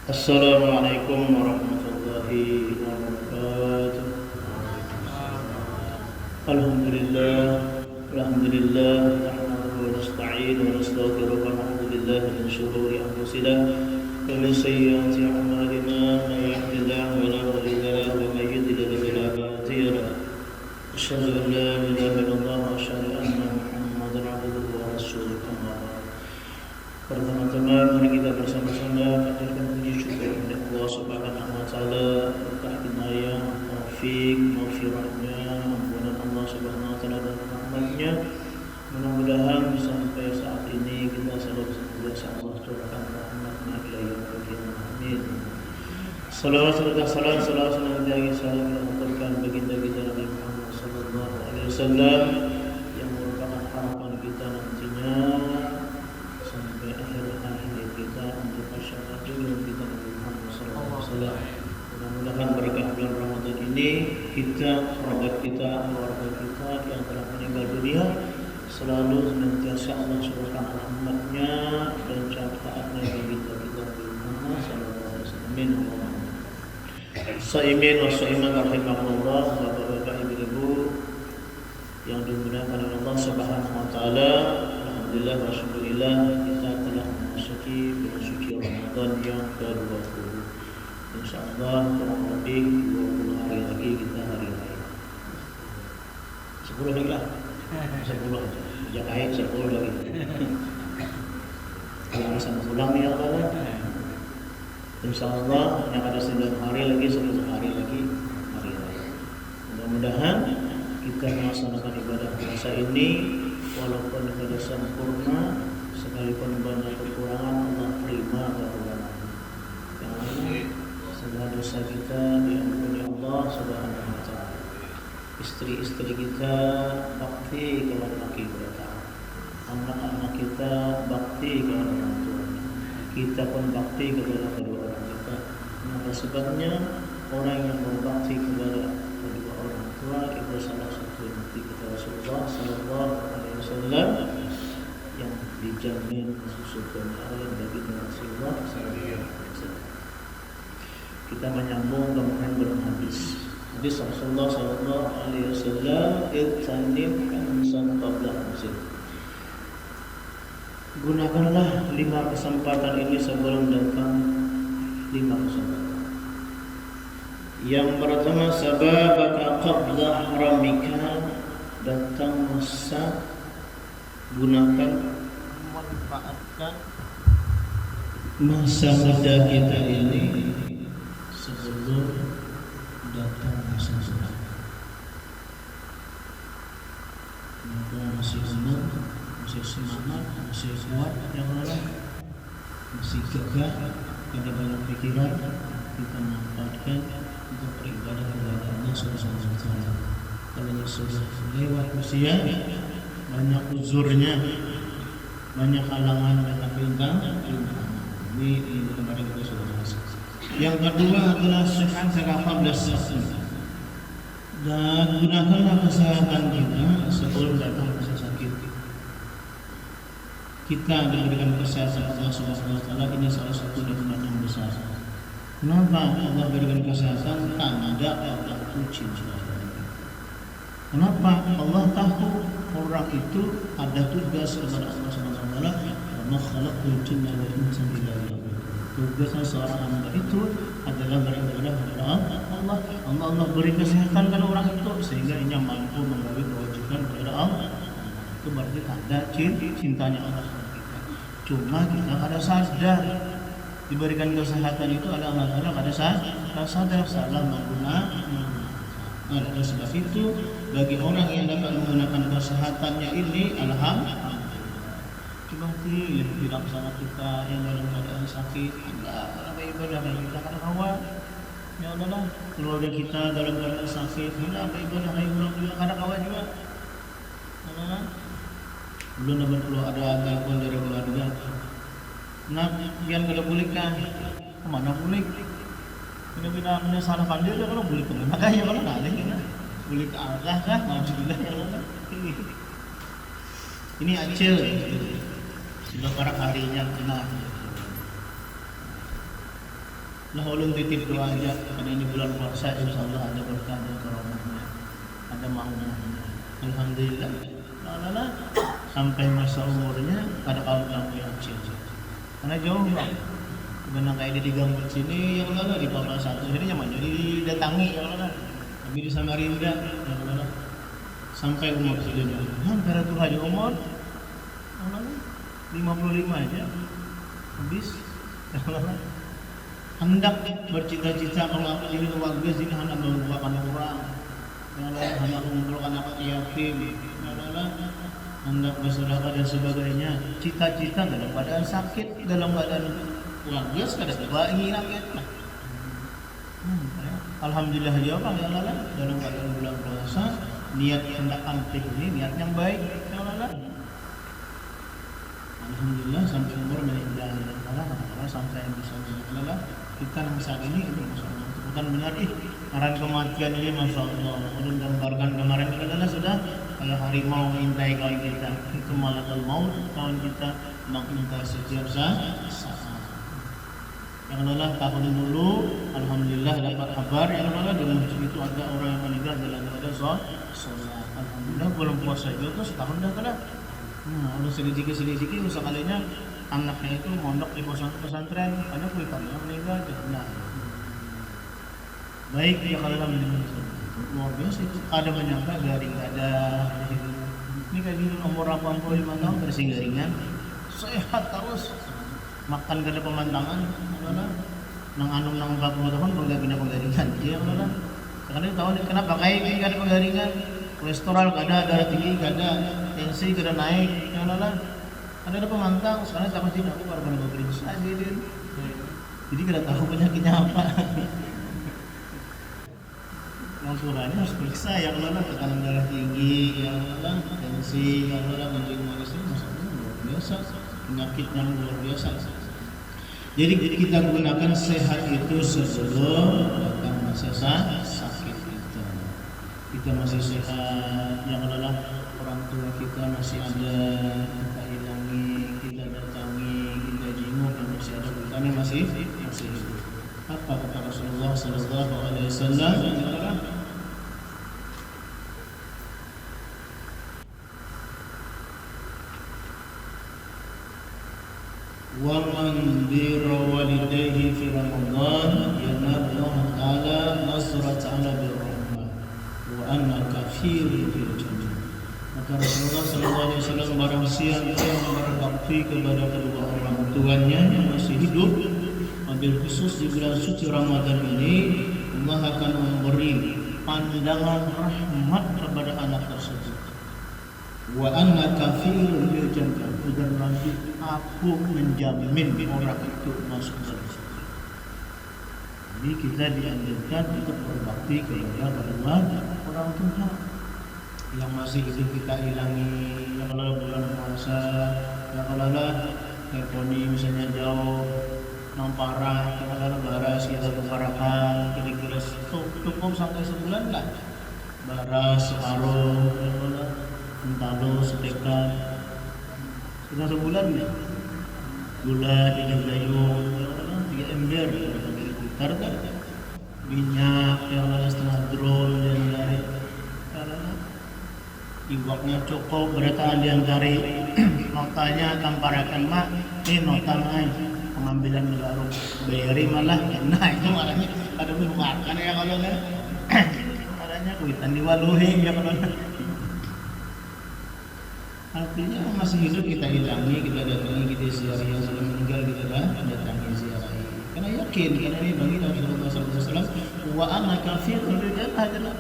Assalamualaikum warahmatullahi wabarakatuh. Alhamdulillah, alhamdulillah, nahmaduhu wa nasta'inuhu wa nastaghfiruh wa na'udzu billahi min shururi anfusina wa min sayyiati a'malina. May yahdihillahu fala mudilla lahu wa may yudlil fala hadiya lahu. Asyhadu an la ilaha illallah wa asyhadu anna Muhammadan 'abduhu wa rasuluh. Pertama-tama mari kita bersama-sama panjatkan puji syukur kepada Allah Subhanahu wa taala atas hidayah, taufik, maghfirahnya, ampunan Allah Subhanahu wa taala dan rahmatnya. Mudah-mudahan sampai saat ini kita selalu senantiasa Allah curahkan rahmatnya ila yaumil qiyamah. Amin. Salawat serta salam senantiasa kita aturkan baginda kita Nabi Muhammad sallallahu alaihi wasallam yang merupakan harapan kita nantinya sampai akhir kita untuk masyarakat yang kita Nabi Muhammad SAW. Mudah-mudahan berkah bulan Ramadan ini kita, kerabat kita, keluarga kita yang telah meninggal dunia selalu senantiasa Allah curahkan rahmatnya dan syafaatnya bagi kita Nabi Muhammad SAW. Amin. Saimin wa saiman rahimahullah, bapak-bapak, ibu-ibu yang dimuliakan oleh Allah Subhanahu wa taala. Alhamdulillah wa syukurillah kita telah memasuki bulan suci Ramadan yang ke-20. InsyaAllah kurang lebih 20 hari lagi kita hari raya. 10 lagi lah. 10 aja. Sejak akhir 10 lagi. Kalau sama pulang ya Allah. InsyaAllah yang ada 9 hari lagi, 10 hari lagi hari raya. Mudah-mudahan kita melaksanakan ibadah puasa ini walaupun tidak sempurna, sekalipun banyak kekurangan, Allah terima kekurangan. Yang mana segala dosa kita diampuni Allah Subhanahu wa taala. Istri-istri kita bakti kepada kita, anak-anak kita bakti kepada orang tuanya. Kita pun bakti kepada kedua orang kita. Maka sebabnya orang yang berbakti kepada kedua orang tua itu salah satu bukti kata Rasulullah sallallahu alaihi wasallam yang dijamin surga bagi Rasulullah sallallahu alaihi wasallam. Kita menyambung kemudian belum habis. Hadis Rasulullah sallallahu alaihi wasallam, "Ittanim hamsan qabla hamsin." Gunakanlah 5 kesempatan ini sebelum datang 5 kesempatan. Yang pertama, sababaka qabla haramika, datang masa, gunakan, manfaatkan masa muda kita ini sebelum datang masa tua. Mumpung masih umur, masih semangat, masih kuat, yang lain masih gagah, ada banyak pikiran, kita manfaatkan untuk beribadah kepada Allah Subhanahu wa taala. Kalau sudah lewat usia, banyak uzurnya, banyak halangan, banyak bintang. Ini kepada kita saudara. Yang kedua adalah sehat 18 dan gunakanlah kesehatan kita sebelum datang rasa sakit. Kita diberikan kesehatan Allah Subhanahu wa taala, ini salah satu nikmat yang besar. Kenapa Allah berikan kesehatan? Tanda Allah itu cinta. Kenapa? Allah tahu orang itu ada tugas kepada Allah Subhanahu wa taala. Wa ma khalaqtul jinna wal insa illa liya'budun. Tugasnya seorang hamba itu adalah beribadah kepada Allah. Allah beri kesehatan kepada orang itu sehingga ia mampu menggapai kewajiban kepada Allah. Itu berarti tanda cintanya Allah kepada kita. Cuma kita kada sadar. Diberikan kesehatan itu ada masalah pada sadar salah menggunakan. Oleh sebab itu bagi orang yang dapat menggunakan kesehatannya ini alhamdulillah. Cuma tidak sama kita yang dalam keadaan sakit, ada ibadah yang kita kada kawan. Ya Allah lah, keluarga kita dalam keadaan sakit, ada ibadah yang kita kada kawan juga. Allah belum dapat keluar ada gangguan dari keluarga. Nah, biar kada pulihkan, kemana pulih? Bina-bina menyalahkan dia kalau pulih kemana? Makanya kalau ngalih kita pulih ke Allah kah? Alhamdulillah ya Allah. Ini acil, sudah para harinya kena. Lah ulun titip doa aja karena ini bulan puasa, insyaallah ada berkah dan karomahnya, ada maunahnya. Alhamdulillah. Lala sampai masa umurnya ada kalau bilang yang kecil. Karena jauh bang. Benar kayak di Gambut sini yang lala di Papa Satu sini nyaman jadi didatangi yang lala. Tapi di Samarinda yang lala sampai umur segini. Hampir tuh aja umur yang lala 55 aja habis yang lala. Hendak bercita-cita kalau apa jadi warga sini hendak membuahkan orang, hendak mengumpulkan anak yatim, hendak bersedekah dan sebagainya. Cita-cita dalam keadaan sakit, dalam keadaan warga sekadar bayi rakyat. Alhamdulillah ya Bang ya lala dalam keadaan bulan puasa niat hendak antik ini niat yang baik ya lala. Alhamdulillah sampai umur meninggal Allah sampai bisa lala. Kita yang saat ini itu masalah bukan benar aran kematian ini masya Allah udah gambarkan kemarin adalah sudah kayak harimau mengintai kawan kita itu malakul maut kawan kita mengintai setiap saat yang adalah tahun dulu alhamdulillah dapat kabar yang adalah di masjid itu ada orang yang meninggal dalam keadaan sholat alhamdulillah belum puasa itu terus tahun dah kada Allah sedikit sekalinya anaknya itu mondok di pesantren ada kuitannya meninggal nah baik ya kalau meninggal luar biasa itu ada menyangka garing ada ini kayak gini umur 85 tahun bersih garingan sehat terus makan kada pemandangan adalah nang anum nang 40 tahun kalau nggak pindah penggaringan dia adalah sekarang tahu kenapa kayak kada penggaringan kolesterol kada darah tinggi kada tensi kada naik adalah ada pemantang sekarang sama sih aku baru pernah periksa jadi kita tahu penyakitnya apa yang surahnya harus periksa ya kalau tekanan darah tinggi ya kalau tensi ya kalau kencing manis ini masalahnya luar biasa penyakit yang luar biasa jadi kita gunakan sehat itu sebelum datang masa sakit kita masih sehat yang adalah orang tua kita masih ada kita datangi, kita jenguk dan masih ada bertanya masih hidup. Apa kata Rasulullah Sallallahu Alaihi Wasallam? Wa man bira walidayhi fi Ramadan yanallahu ta'ala nasrat 'ala birrahmah wa anna kafirun fil jannah. Maka Rasulullah SAW barang siapa yang berbakti kepada kedua orang tuanya yang masih hidup, ambil khusus di bulan suci Ramadan ini, Allah akan memberi pandangan rahmat kepada anak tersebut. Wa anna kafirun bil jannah, dan nanti aku menjamin orang itu masuk surga. Jadi kita dianjurkan untuk berbakti kepada kedua orang tua. Yang masih hidup kita hilangi yang kalau bulan puasa yang kalau telponi misalnya jauh parah yang kalau baras kita kebarakan kira-kira cukup sampai sebulan lah baras separuh yang kalau entalo sedekat sudah sebulan ya gula 3 gayung 3 ember gitar kan minyak yang kalau setengah drum dan dari iwaknya cukup berataan yang cari notanya tamparakan mak ini nota naik pengambilan baru bayari malah nah itu malahnya ada makan ya kalau kan malahnya kuitan diwaluhi ya kalau artinya masih hidup kita hilangi kita datangi kita ziarahi yang sudah meninggal kita datangi ziarahi karena yakin karena ini bagi Rasulullah SAW wa ana kafirun bil jannah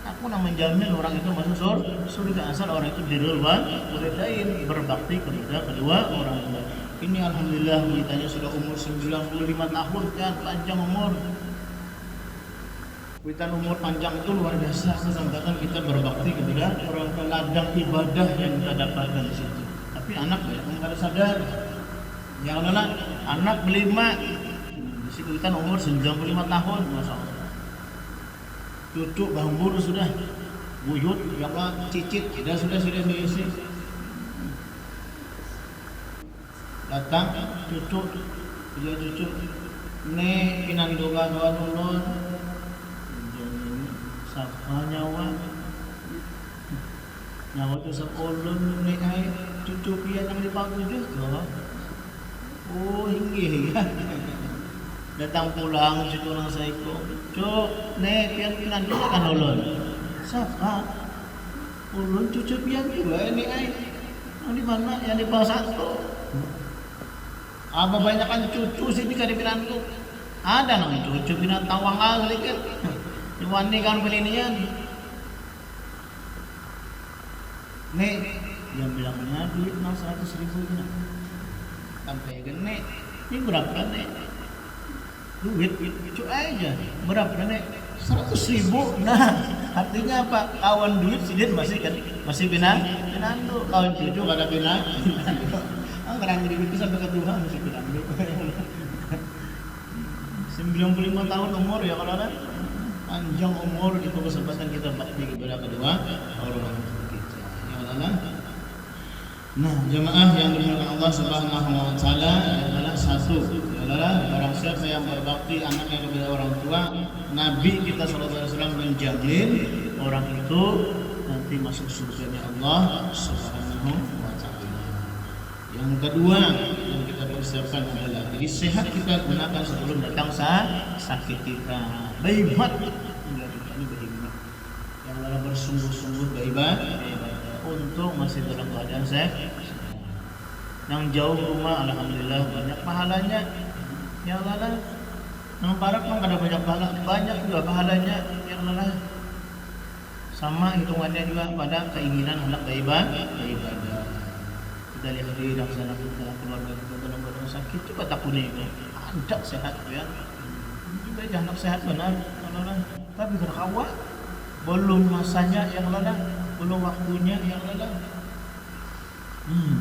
aku nak menjamin orang itu masuk surga asal orang itu dirulwan walidain berbakti kepada kedua orang tua. Ini alhamdulillah kitanya sudah umur 95 tahun kan panjang umur. Witan umur panjang itu luar biasa kesempatan kita berbakti kepada orang tua ladang ibadah yang kita dapatkan di situ. Tapi anak banyak yang kada sadar. Yang adalah anak belima di situ witan umur 95 tahun masyaallah. Cucu bambur sudah buyut ya Pak cicit kita sudah diisi datang cucu dia cucu ne pinanduga doa ulun sapa nyawa tu sa ulun ni ay cucu pian yang dipagujuh ko. Oh hinggi ya. Datang pulang cucu nang saiko. Cuk, ne pian pinanduga kan ulun. Sapa? Ulun cucu pian juga ini ay. Ang di mana yang di bawah satu. Apa banyak kan cucu sini kan di pinandu. Ada nang cucu pinang tawang asli kan. Iwan ni kan pelinian. Nek, dia bilangnya duit 600.000 kena. Sampai gini, ini berapa nek? Duit cucu aja. Berapa nek? 100.000. Nah, artinya apa? Kawan duit sidin masih pinandu. Kawan cucu kada pinandu. Kadang jadi itu sampai ke Tuhan masih pinandu. 95 tahun umur ya kalau panjang umur itu kesempatan kita bakti kepada kedua orang kita. Ya Allah. Nah, jemaah yang dimuliakan Allah Subhanahu wa taala adalah satu adalah barang siapa yang berbakti anaknya kepada orang tua, Nabi kita sallallahu alaihi wasallam menjamin orang itu nanti masuk surganya Allah Subhanahu wa taala. Yang kedua yang kita persiapkan adalah jadi sehat kita gunakan sebelum datang sakit kita. Baibat ini baibat. Yang lalu bersungguh-sungguh baibat untuk masih dalam keadaan sehat. Yang jauh rumah alhamdulillah banyak pahalanya. Yang lalu yang barat pun ada banyak pahala, banyak juga pahalanya. Yang lalu sama hitungannya juga pada keinginan anak baibat. Kita lihat di dalam sana kita keluarga kita dalam keadaan sakit coba tak kuning ada sehat ya juga anak sehat benar tapi berkawa belum masanya yang lada belum waktunya yang lada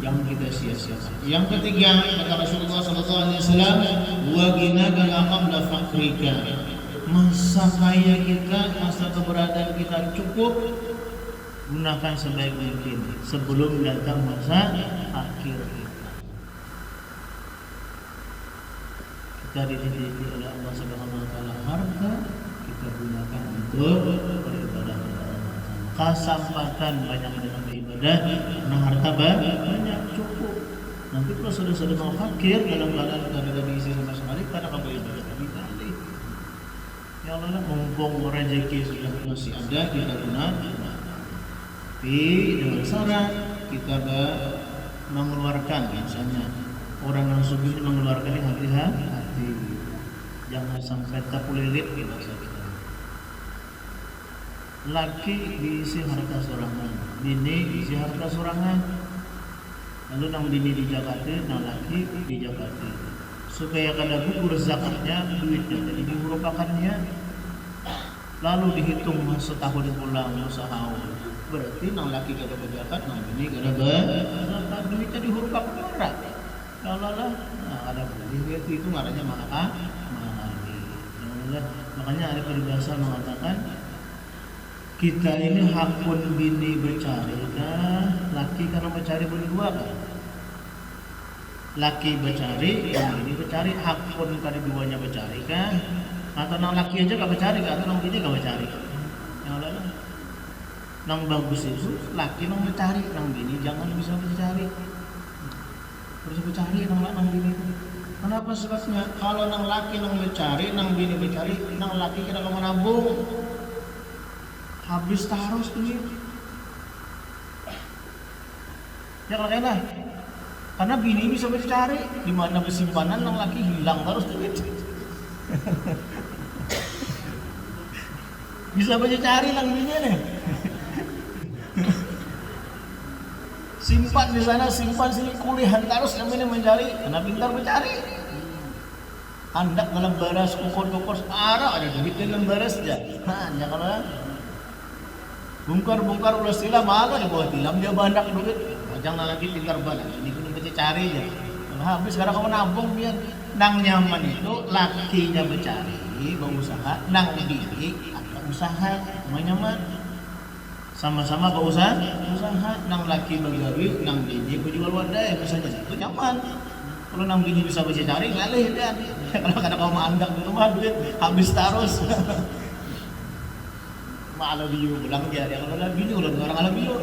jangan kita sia-siakan. Yang ketiga kata Rasulullah SAW wa ginaka qabla fakrika, masa kaya kita masa keberadaan kita cukup gunakan sebaik mungkin sebelum datang masa akhir kita. Kita dididik oleh Allah Subhanahu wa taala harta kita gunakan untuk beribadah kepada Allah. Kesempatan banyak dengan beribadah, karena harta banyak cukup. Nanti kalau sudah mau fakir dalam keadaan tidak diisi sama sekali karena beribadah kami tadi. Ya Allah, mumpung rezeki sudah masih ada kita gunakan. Tapi dengan syarat kita mengeluarkan misalnya orang yang sugih mengeluarkan hati-hati, jangan sampai tapulilit di bahasa kita. Laki diisi harta sorangan, bini diisi harta sorangan, lalu nang bini dijakati, nang laki dijakati, supaya kada gugur zakatnya duitnya jadi dimerupakannya, lalu dihitung setahun pulang usaha. Berarti nang laki kada berzakat, nang bini kada berzakat, duitnya dihurupkan orang. Kalau lah, ada boleh itu ngarannya mahal. Makanya ada peribahasa mengatakan kita ini hakun bini bercari kah, laki karena bercari berdua kah? Laki bercari, bini bercari, hakun kada duanya bercari kah? Atau nang laki aja gak bercari kah? Atau nang bini gak bercari? Yang lain nang bagus itu laki nang mencari, nang bini jangan bisa mencari. Harus mencari nang bini. Kenapa sebabnya? Kalau nang laki nang mencari, nang bini mencari, nang laki kita mau nabung. Habis taruh duit. Ya lah. Karena bini bisa mencari, di mana bersimpanan nang laki hilang terus duit. Bisa mencari nang bini nih. Simpan di sana, simpan sini, kuliah terus namanya mencari, karena pintar mencari. Hendak dalam baras, kukur arah ada duit dalam baras aja. Hanya kalau bongkar ulah sila malah di bawah tilam dia banyak duit. Jangan lagi pintar banget, ini kudu mencari aja. Kalau habis karena kamu nabung biar nang nyaman itu lakinya mencari, berusaha, nang bini ada usaha, nyaman. Sama-sama berusaha, nang laki bagawi, nang bini berjual wadai, misalnya itu nyaman. Kalau nang bini bisa baca cari ngalih dan kalau kada kau mandang di rumah duit habis terus. Malah biu pulang dia kalau ada bini udah orang ala biu.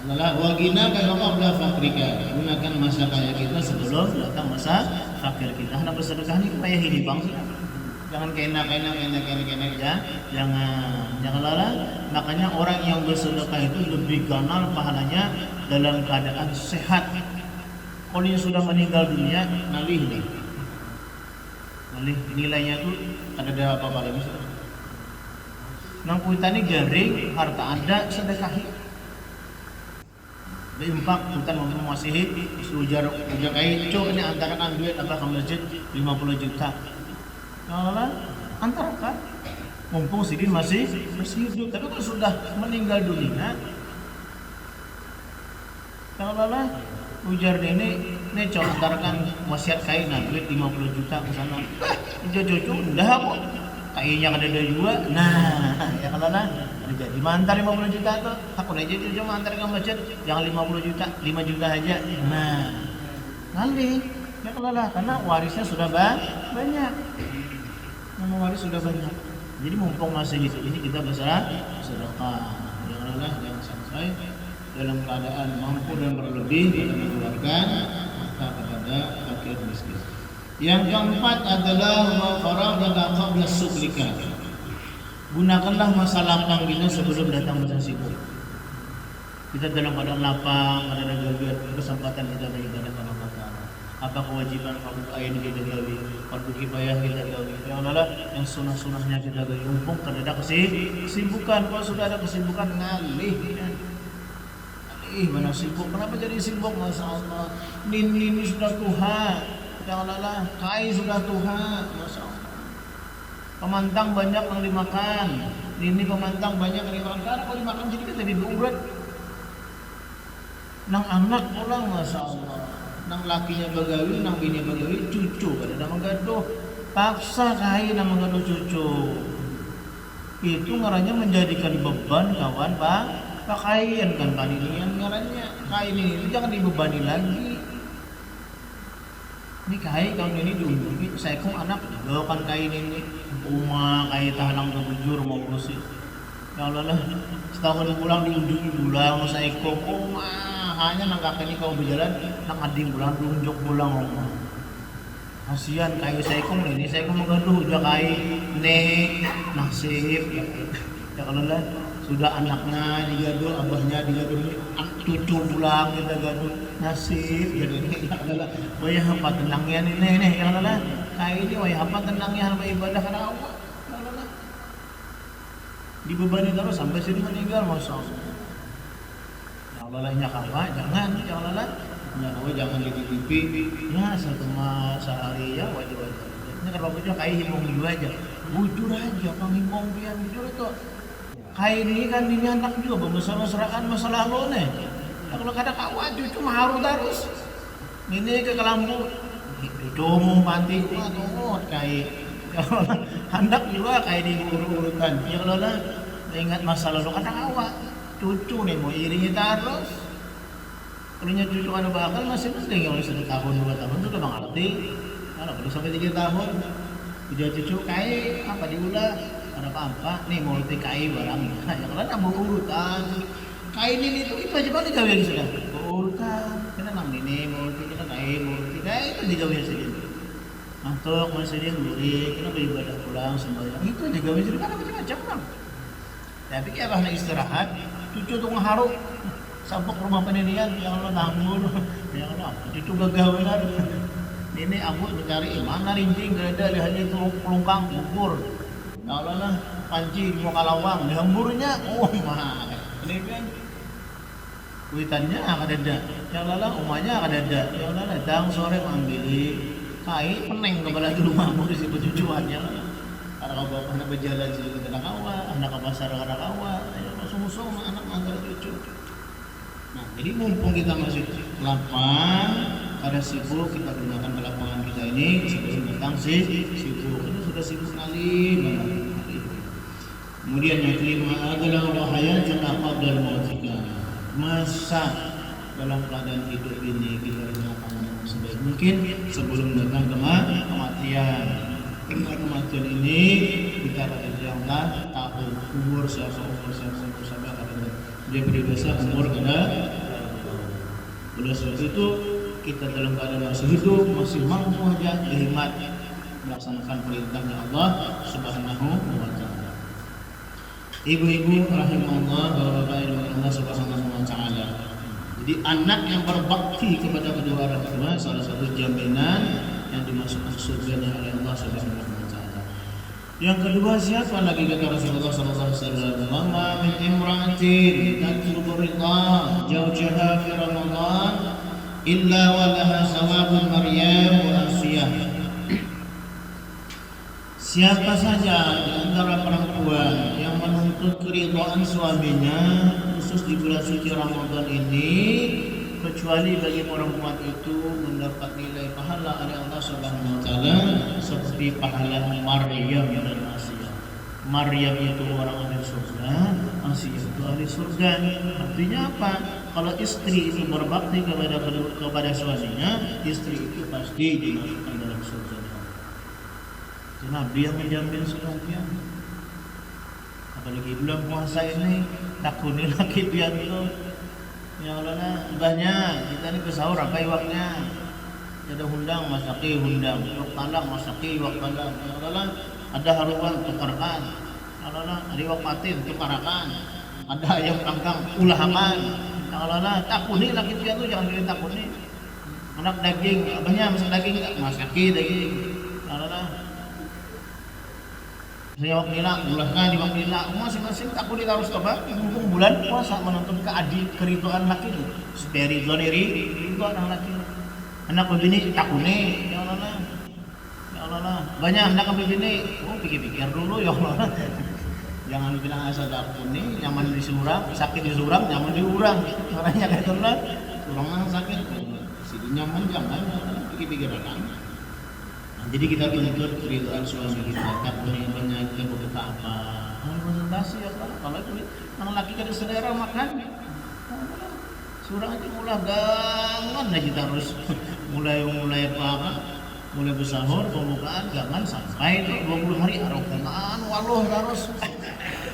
Adalah wagina kalau qabla fakrika, gunakan masa kaya kita sebelum datang masa fakir kita. Hendak bersedekah ini upaya hidup bang. Jangan kena ya. Jangan lala. Makanya orang yang bersedekah itu lebih ganal pahalanya dalam keadaan sehat. Kalau yang sudah meninggal dunia, nalih nilainya tuh ada apa lagi? Nang kuitani garing, harta ada, sedekahi. Beimpak hutan mau masihi, ujar kayak ini antarakan duit apa ke masjid 50 juta. Kalau antarakan, mumpung sidin masih hidup. Tapi kalau sudah meninggal dunia, kalau ujar ini coba antarakan wasiat kain duit 50 juta ke sana. Cucu udah kok. Kayaknya ada dua. Nah, ya kalau jadi mantar 50 juta tuh. Aku aja cucu mantar ke masjid jangan 50 juta, 5 juta aja. Nah, ngalih. Ya kalau karena warisnya sudah banyak. Nama waris sudah banyak. Jadi mumpung masih hidup ini kita bersedekah. Jangan sampai dalam keadaan mampu dan berlebih kita mengeluarkan harta kepada fakir miskin. Yang keempat adalah faragha qabla suklika. Gunakanlah masa lapang kita sebelum datang masa sibuk. Kita dalam keadaan lapang, ada kesempatan kita beribadah kepada Allah Taala. Apa kewajiban fardu ain kita gawi, fardu kifayah kita gawi. Yang adalah yang sunah-sunahnya kita gawi. Mumpung ada kesibukan, kalau sudah ada kesibukan ngalih. Mana sibuk? Kenapa jadi sibuk? Masya Allah. Nini sudah Tuhan. Janganlah. Kai sudah Tuhan. Masya Allah. Pemantang banyak yang dimakan. Nini pemantang banyak yang dimakan. Karena kalau dimakan jadi kita jadi berurat. Nang anak pulang Masya Allah. Nang lakinya bagawi, nang bini bagawi, cucu pada nama gaduh. Paksa kai nama gaduh cucu. Itu ngaranya menjadikan beban kawan Pak. Pakaian kan ini yang ngarannya kain ini jangan dibebani lagi. Ini kain tahun ini diunjungi saya kong anak bawakan kain ini rumah kain tahanang terbujur mau bersih. Ya Allah lah setahun pulang diunjungi bulan saya kong hanya nangkak ini kau berjalan nak ading bulan diunjuk pulang rumah. Kasihan kain saya kong ini saya kong mengaduh udah kain nasib ya kalau lah sudah anaknya digaduh, abahnya digaduh, cucu pulang kita gaduh nasib jadi ini adalah wayah apa tenangnya ini kalau lah kayak ini wayah apa tenangnya apa ibadah karena Allah kalau lah dibebani terus sampai sini meninggal Masya Allah. Ya Allah lah jangan jangan TV ya sehari ya wajib ini kalau bujur kayak himong dulu aja bujur aja panghimong biar bujur itu kain ini kan ini anak juga bermesra-mesraan masa lalu nih. Kalau kada kawan cucu maharu terus. Ini ke kelambu. Cucu mau panti atau kain. Hendak juga kain ini urut-urutan. Ya kalau lah ingat masa lalu kada kawan. Cucu nih mau iringi terus. Kalau cucu ada bakal masih penting kalau sudah tahun 2 tahun sudah mengerti. Kalau perlu sampai 3 tahun. Udah cucu kain apa diulah ada apa-apa nih mau TKI barangnya ya kalau nambah urutan kain ini itu aja banget gawe sudah urutan kita nang ini mau kita kain itu digawe saja mantuk masih buri kita beribadah pulang sembahyang itu digawe sudah kan macam-macam bang tapi kayak apa istirahat cucu tuh ngaharu sampai rumah pendidikan yang lo nanggur yang lo cucu gagawe kan ini abut mencari mana rinting gereda lihat itu pelungkang bubur. Ya Allah lah, panci mau kalawang, dihemburnya, mah, ini kan kuitannya akan ada, ya Allah lah, umahnya akan ada, ya Allah lah, datang sore mengambil kain peneng kepala di rumahmu di situ cucuannya lah, karena kau bawa anak berjalan sih ke anak awal, anak ke pasar ke anak awal, ya musuh-musuh sama anak antar cucu. Nah, jadi mumpung kita masih lapang, ada sibuk kita gunakan kelapangan kita ini sebelum datang sibuk. Sudah sibuk sekali banget. Kemudian yang kelima adalah wahaya jaka qabla mautika. masa dalam keadaan hidup ini kita gunakan yang sebaik mungkin sebelum datang kematian. Karena kematian ini kita Allah tahu umur siapa katanya dia beri dosa umur kada. Oleh sebab itu kita dalam keadaan masih hidup, masih mampu aja berkhidmat melaksanakan perintahnya Allah Subhanahu wa taala. Ibu-ibu rahimahullah, bapak-bapak yang Allah Subhanahu wa taala. Jadi anak yang berbakti kepada kedua orang tua salah satu jaminan yang dimasukkan surganya oleh Allah Subhanahu wa taala. Yang kedua siapa lagi kata Rasulullah sallallahu alaihi wasallam? "Ma min imra'atin tatlubu ridha zawjiha fi Ramadan illa wa laha sawabun Maryam wa Asiyah." Siapa saja di antara perempuan yang menuntut keridhaan suaminya khusus di bulan suci Ramadan ini, kecuali bagi perempuan itu mendapat nilai pahala oleh Allah Subhanahu wa taala seperti pahala Maryam dan Asiyah. Maryam itu orang ahli surga, Asiyah itu ahli surga. Artinya apa? Kalau istri itu berbakti kepada suaminya, istri itu pasti dimasukkan dalam surga. Nabi yang menjamin sebagian. Apalagi bulan puasa ini takuni lagi dia itu. Ya Allah, banyak kita ini kesahur apa iwaknya? Ada hundang masaki hundang, iwak talang masaki iwak talang. Ya Allah, ada haruan tukarkan. Ya Allah, ada iwak patin tukarakan. Ada ayam panggang ulahaman. Ya Allah, takuni lagi dia tu jangan pilih takuni. Anak daging, banyak masak daging masaki daging. Ya Allah. Saya waktu nila, ulahkan di waktu nila, masing-masing tak boleh harus coba. Mumpung bulan puasa menuntut keridhaan laki itu, supaya ridho anak laki. Anak begini tak kune, ya Allah, ya Allah. Banyak anak begini, pikir-pikir dulu ya Allah. Jangan bilang asal tak kune, nyaman di surang, sakit di surang, nyaman di urang. Orangnya kayak itu lah, urang sakit, sini nyaman jangan, pikir-pikir kan. Jadi kita tuntut keridhaan suami kita, tak punya banyak kita buka apa? Konsentrasi ya kalau itu anak laki kan selera makan, surang aja mulai gangan aja terus, mulai apa? Mulai bersahur, pembukaan gangan sampai itu 20 hari arokan waluh terus,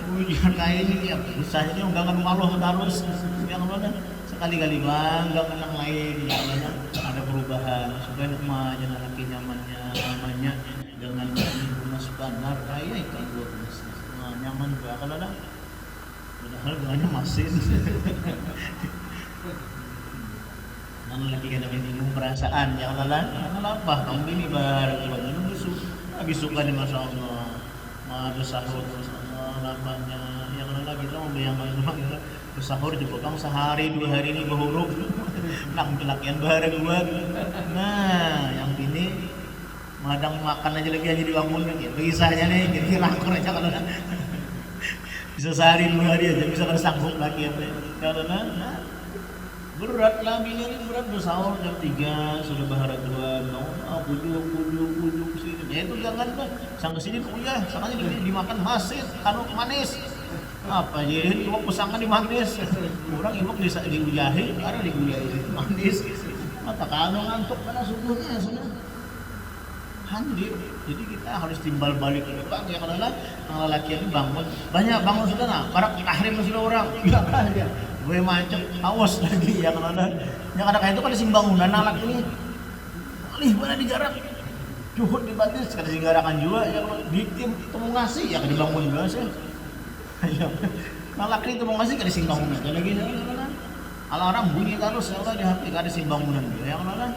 hujan kayak ini ya usahanya gangan waluh terus, yang mana sekali-kali bang gangan yang lain, yang mana ada perubahan supaya rumahnya laki nyamannya. Namanya dengan rumah standar kaya ikan buat nyaman juga kalau ada padahal banyak masin nan lagi kada bingung perasaan yang apa kamu ini baru buat lagi suka nih masya Allah ada sahur masya Allah lapanya yang lagi kita mau bayangkan rumah kita sahur di potong sehari 2 hari ini berhuruf nak lakian bareng buat nah yang ini madang makan aja lagi hanya dibangun lagi. Kisahnya nih, jadi lakor aja kalau bisa sehari 2 hari aja bisa kada sanggup lagi karena berat lah ini berat bersahur jam 3 sudah baharatuan pujuk sini. Ya itu jangan kan, sang kesini kuliah, sangatnya dimakan manis, kanu manis. Apa jadi cuma pesangan di manis. Orang imok diujahi, ada dikuliah manis. Mata kanu ngantuk karena subuhnya sudah. Jadi kita harus timbal balik ke depan ya karena laki ini bangun banyak bangun sudah nah barak tahrim sudah orang ya kan dia gue macam awas lagi ya karena yang ada kayak itu kan simbangunan anak ini alih mana digarap cuhut dibatis kada digarakan juga ya di tim itu mau ngasih ya kada dibangun juga sih ya laki itu mau ngasih kada simbangunan lagi ya karena alarm bunyi terus ya di HP kada simbangunan ya karena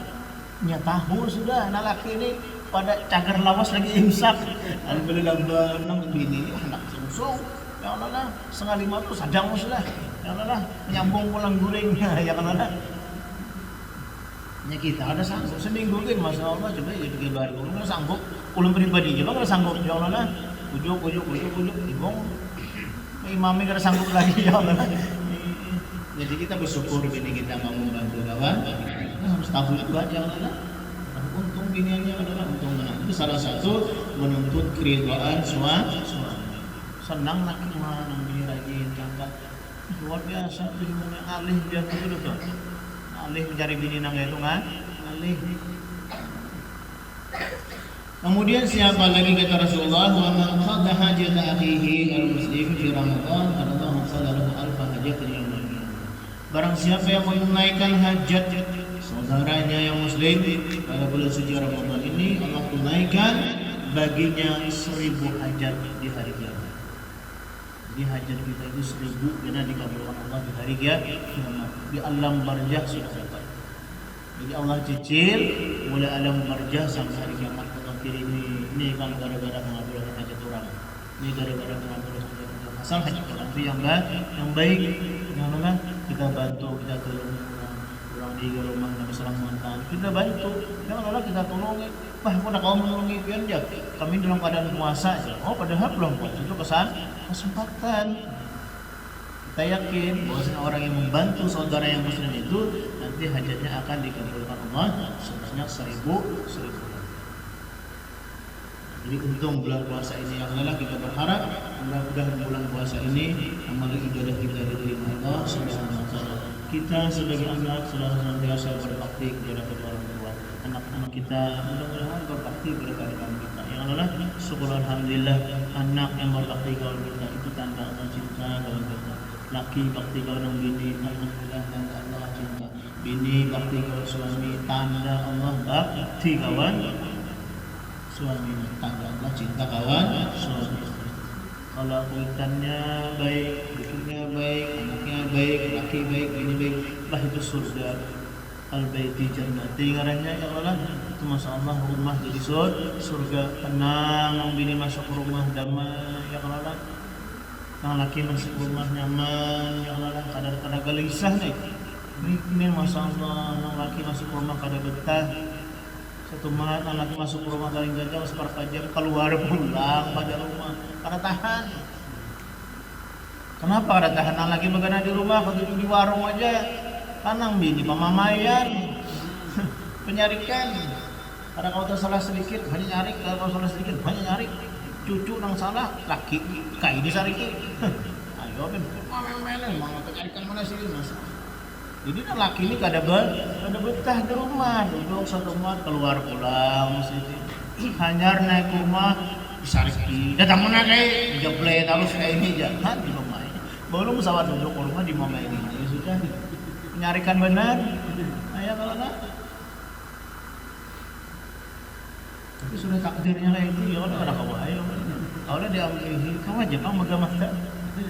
nya tahu sudah laki ini pada cagar lawas lagi imsak ada beli lambang bini anak sungsung ya Allah 4:30 tuh sadang sudah ya Allah menyambung pulang guringnya ya Allah nya kita ada sanggup seminggu kan masya Allah coba ya 3 hari nggak sanggup ulun pribadi coba nggak sanggup ya Allah ujuk ibong imamnya nggak sanggup lagi ya Allah jadi kita bersyukur gini kita mau membantu kawan harus tahu juga ya Allah untung biniannya adalah untung menang. Itu salah satu menuntut keridhaan suami. Senang laki mana bini rajin, kakak luar biasa tuh gimana alih dia betul tuh. Alih mencari bini nang itu kan? Alih. Kemudian siapa lagi kata Rasulullah, wa man qada hajat akhihi al-muslim fi Ramadan, Allah sallallahu alfa hajat yaumil qiyamah. Barang siapa yang menunaikan hajat saudaranya yang muslim pada bulan suci Ramadan ini, Allah tunaikan baginya 1000 hajat di hari kiamat. Jadi hajat kita itu 1000 karena dikabulkan Allah di hari kiamat. Di alam barzakh sudah dapat. Jadi Allah cicil mulai alam barzakh sampai hari kiamat. Ini kan gara-gara mengabulkan hajat orang. Ini gara-gara mengabulkan hajat orang. Asal hajat orang itu yang baik, yang mana kita bantu, kita tolong orang di rumah yang berserang mantan, kita bantu. Jangan kita tolongi. Wah, aku nak kau menolongi pian aja. Kami dalam keadaan puasa aja. Oh, padahal belum puasa itu kesempatan. Kita yakin bahwa orang yang membantu saudara yang muslim itu nanti hajatnya akan dikabulkan Allah sebanyak 1000. Jadi untung bulan puasa ini yang adalah kita berharap mudah-mudahan bulan puasa ini amal ibadah kita diterima Allah Subhanahu wa taala. Kita sebagai anak sudah senantiasa berbakti kepada kedua orang tua. Anak-anak kita mudah-mudahan berbakti kepada kawan kita. Yang adalah syukur alhamdulillah anak yang berbakti kawan kita itu tanda Allah cinta kawan kita. Laki bakti kawan bini, alhamdulillah tanda Allah cinta. Bini bakti kawan suami, tanda Allah bakti kawan suami, tanda Allah cinta kawan suami. Kalau kuitannya baik, bikinnya baik, anaknya baik, laki baik, bini baik, lah itu surga. Al-baiti jannati ngarannya ya Allah. Itu masya Allah rumah jadi surga, tenang, bini masuk rumah damai ya Allah. Nang laki masuk rumah nyaman ya Allah. Kadang-kadang gelisah nih. Ini masya Allah, nang laki masuk rumah kada betah. Satu malam anak masuk rumah paling gajah seperempat jam keluar pulang pada rumah karena tahan. Kenapa kada tahan? Anak lagi begana di rumah kalau di warung aja tanang bini pamamayan penyarikan. Karena kalau tersalah sedikit banyak nyari, kalau salah sedikit banyak nyari. Cucu nang salah laki kai disariki. Ayo ben mamen-mamen mau penyarikan mana sih mas? Jadi laki ini kada betah di rumah, duduk satu rumah keluar pulang mesti hanyar naik rumah disariki. Datang mana kayak jeble terus kayak ini jangan di rumah. Belum sawat duduk rumah di mama ini. Ya sudah menyarikan benar. Ayah kalau nak. Tapi sudah takdirnya kayak itu ya udah kada kawa ayo. Kalau dia ambil kamu aja bang megang mata.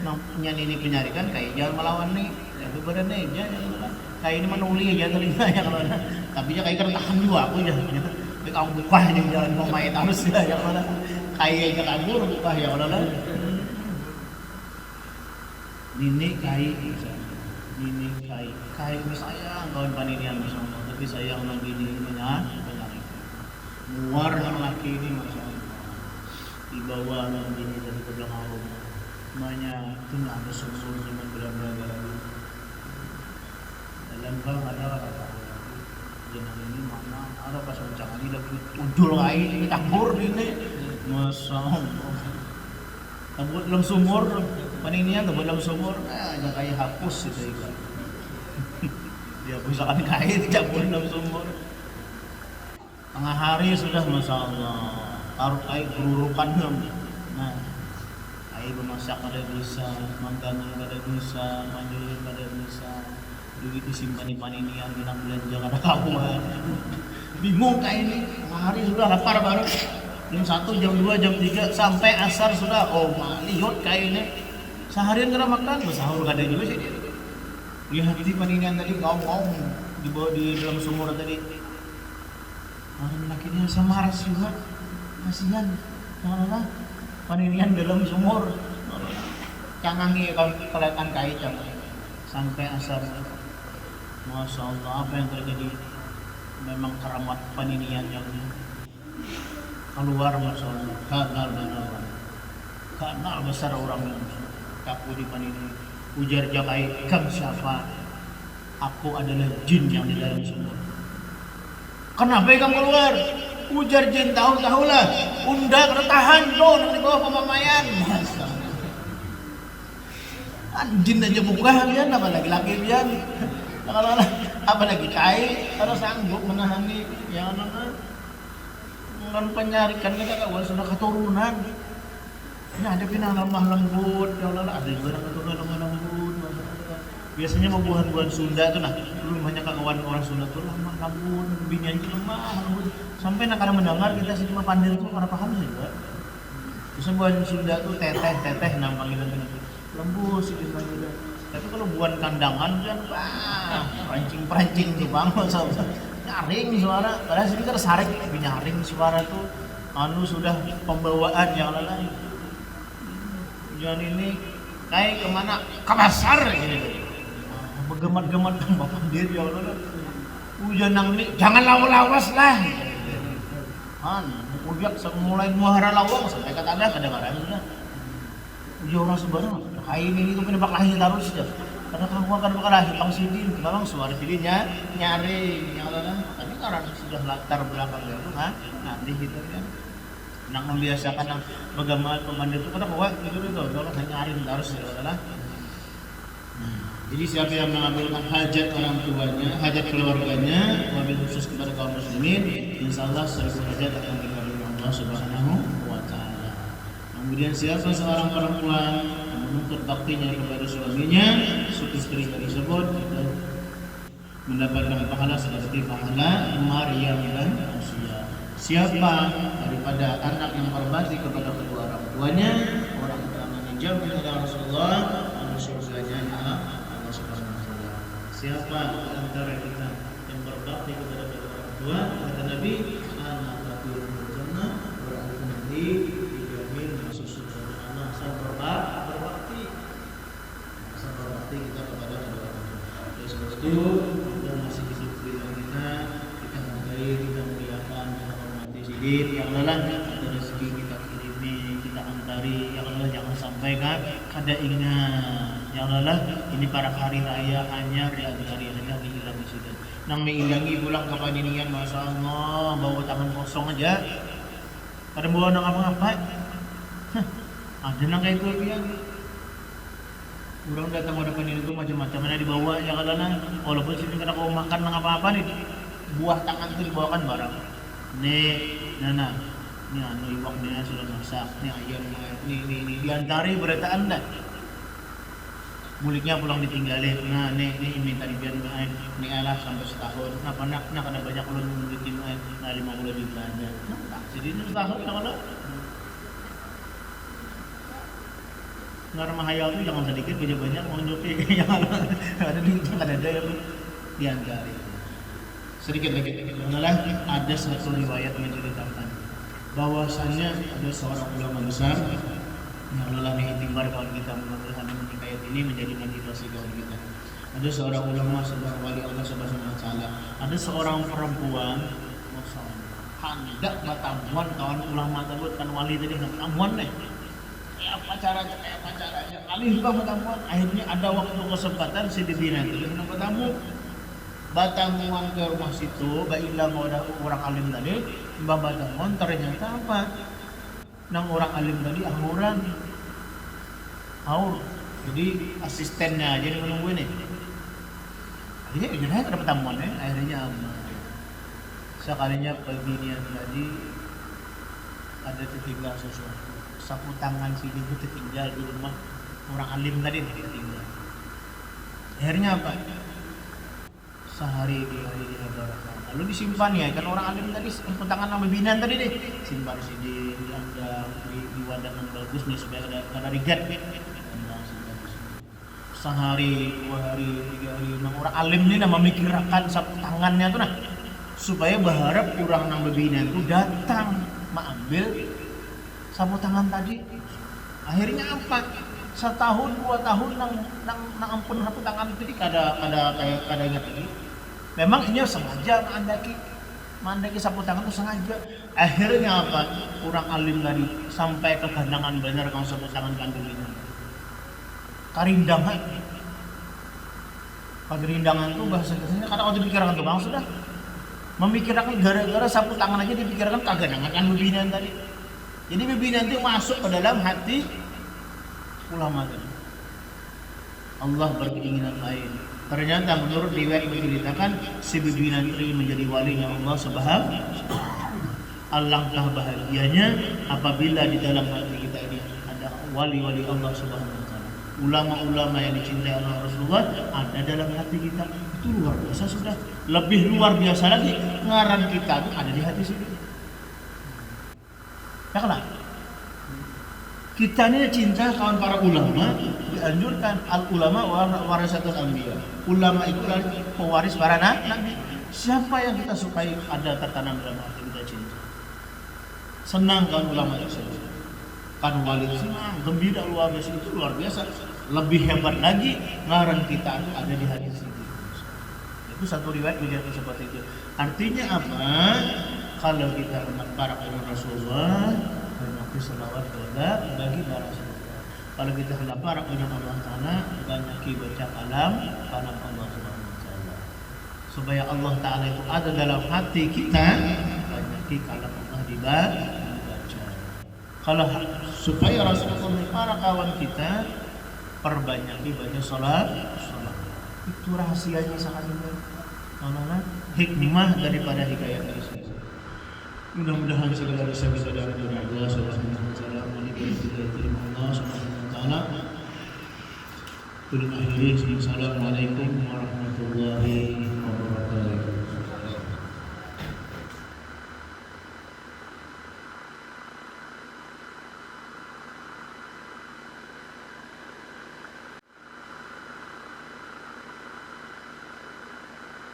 Namanya ini penyarikan kayak jangan melawan nih. Itu badan aja kayak ini menuli aja telinga ya kalau tapi ya kayak keretahan juga aku aja tapi kamu buka aja jalan mau main terus ya kalau kayak aja kabur buka ya kalau ini kayak sayang kawan paninian bersama tapi sayang lagi ini benar muar laki ini masalah dibawa lagi ini dari ke belakang rumah namanya itu nggak ada sumur cuma benar-benar dan kalau ada kata jenang ini mana ada pas mencang lagi lagi ujul lain ini campur ini masa tabut dalam sumur paninian tabut dalam sumur yang kayak hapus itu ikan dia misalkan kain campur dalam sumur tengah hari sudah masya Allah taruh kain berurukan nah kain memasak ada bisa manggangan ada bisa manjulin ada bisa duit disimpan di paninian bilang belanja kada kawan bingung kayak ini hari sudah lapar baru jam 1, jam 2, jam 3 sampai asar sudah lihat kayak ini seharian kada makan bersahur kada juga sih dia lihat di paninian tadi ngomong di dalam sumur tadi orang lakinya samaras juga kasihan malah paninian dalam sumur cangangi kelihatan kain sampai asar. Masya Allah, apa yang terjadi memang keramat paninian yang keluar Masya Allah, kanal besar orang yang kaku di paninian ujar jakai kam syafa aku adalah jin yang di dalam sumur. Kenapa kamu keluar? Ujar jin tahu-tahulah unda kena tahan dong di bawah pemamayan. Masya Allah. Anjing aja buka biar apa laki-laki biar. Kalau apa lagi kai harus sanggup menahani yang penyarikan kita kawan sudah keturunan. Ini ada pinang lemah lembut, ya Allah ada juga keturunan lemah lembut. Biasanya mau buah-buahan Sunda tuh nah, dulu banyak kawan orang Sunda tuh lemah lembut, binian lemah lembut. Sampai nak kadang mendengar kita sih cuma pandir tuh orang paham sih juga. Bisa buahan Sunda tuh teteh nama panggilan lembut sih dipanggil. Tapi kalau buahan kandangan kan perancing tuh bang, nyaring suara. Padahal sini kan sarek tapi nyaring suara tuh sudah pembawaan yang lain. Jangan ini kayak kemana ke pasar gitu. Bergemat-gemat kan bapak diri ya Allah. Hujan nang ini jangan lawas lah. Udah mulai muara lawang sampai kata ada kadang-kadang juga. Udah orang sebarang kain ini tuh penebak lahir terus ya. Karena kamu akan bakal lahir pang sidin, memang suara sidinnya nyaring ya Allah. Tapi karena sudah latar belakang itu nanti gitu kan. Nak membiasakan yang bagaimana pemandir itu pada bawa gitu kalau nyaring terus ya Allah. Jadi siapa yang mengambilkan hajat orang tuanya, hajat keluarganya, wabil khusus kepada kaum muslimin, insyaallah seribu hajat akan dikabulkan Allah Subhanahu wa taala. Kemudian siapa seorang perempuan yang menuntut baktinya kepada suaminya, istri tersebut mendapatkan pahala seperti pahala Maryam dan Usia. Siapa daripada anak yang berbakti kepada kedua orang tuanya, orang tuanya jauh dari Rasulullah, surganya Allah Subhanahu wa taala. Siapa antara kita yang berbakti kepada kedua orang tua, kata Nabi, anak kafir jannah, berarti nanti dijamin masuk surga Allah. Berbakti kita kepada kedua orang tua. Oleh sebab itu, yang masih hidup di kita hargai, kita muliakan, kita hormati sidin, yang lelah ada rezeki kita kirimi, kita antari, yang lelah jangan sampai kan kada ingat. Yang lelah ini para hari raya hanya hari hanya dihilangi sudah. Nang menghilangi pulang ke paninian, masya Allah bawa tangan kosong aja. Ada bawa nang apa-apa. Ada nang kayak itu ya. Orang datang pada paninian itu macam-macam mana dibawa ya kadang walaupun sini kena kau makan nang apa-apa nih buah tangan itu dibawakan barang. Nih, nana. Ini iwaknya sudah masak. Nih ayam ini diantari berita Anda. Muliknya pulang ditinggalin. Nah, nih minta dibiar main. Nih alah sampai setahun. Kenapa nak ada banyak ulun mulikin main. Nah 50 juta aja. Nah, jadi ini setahun kalau ngarma hayal tuh jangan sedikit banyak mau nyopi yang ada yang diantari. Sedikit lagi. Malah ada satu riwayat menceritakan bahwasannya ada seorang ulama besar yang lelah diiktibar kawan kita mudah-mudahan ayat ini menjadi motivasi kawan kita. Ada seorang ulama, seorang wali Allah Subhanahu wa taala. Ada seorang perempuan hendak batamuan kawan ulama tersebut kan wali tadi batamuan nih. Kayak pacaranya. Kali juga batamuan. Akhirnya ada waktu kesempatan si dibina itu dengan batamuan ke rumah situ, bailang orang alim tadi, mbak batamuan ternyata apa? Nang orang alim tadi ahuran. Jadi asistennya aja yang menunggu ini. Akhirnya ada pertemuan ya, akhirnya sekalinya pagi niat tadi ada tertinggal sesuatu. Sapu tangan sini itu tertinggal di rumah orang alim tadi tertinggal. Akhirnya apa? Sehari dua hari dihabarkan. Lalu disimpan ya, kan orang alim tadi sapu tangan sama binan tadi deh. Simpan di sini, di wadah yang bagus nih supaya ada rigat. Sehari, 2 hari, 3 hari, orang alim ini nama memikirkan sapu tangannya tuh nah supaya berharap orang nang bebina itu datang mengambil sapu tangan tadi. Akhirnya apa? 1 tahun 2 tahun nang ampun sapu tangan itu kada ingat lagi. Memang ini sengaja mandaki sapu tangan itu sengaja. Akhirnya apa? Orang alim tadi sampai ke kandangan benar kalau sapu tangan kandung ini. Karindangan tuh bahasa Inggrisnya kata waktu dipikirkan tuh bang sudah memikirkan gara-gara sapu tangan aja dipikirkan kagak kan bebinan tadi. Jadi bebinan itu masuk ke dalam hati ulama tadi. Allah berkeinginan lain. Ternyata menurut riwayat menceritakan si bibi nanti menjadi walinya Allah Subhanahu. Alangkah bahagianya apabila di dalam hati kita ini ada wali-wali Allah Subhanahu wa taala. Ulama-ulama yang dicintai oleh Rasulullah ada dalam hati kita. Itu luar biasa sudah. Lebih luar biasa lagi ngaran kita itu ada di hati sini. Ya kan? Kita ini cinta kawan para ulama, dianjurkan al ulama warasatul anbiya. Ulama itu adalah pewaris para nabi. Siapa yang kita sukai ada tertanam dalam hati kita cinta. Senang kawan ulama tersebut. Kan wali senang, gembira luar biasa itu luar biasa. Lebih hebat lagi ngaran kita ada di hati sini. Itu satu riwayat menjadi seperti itu. Artinya apa? Kalau kita hendak barak dengan Rasulullah, bermakna selawat kepada bagi para sahabat. Kalau kita hendak barak dengan Allah Taala, banyaki baca kalam Allah Subhanahu wa taala. Supaya Allah Taala itu ada dalam hati kita, banyaki kalam Allah dibaca. Kalau supaya Rasulullah para kawan kita perbanyaki baca salat. Itu rahasianya sangat benar. Hikmah daripada hikayat ini. Mudah-mudahan segala dosa bisa diampuni Allah Subhanahu wa taala. Allah Subhanahu wa taala. Assalamualaikum warahmatullahi wabarakatuh.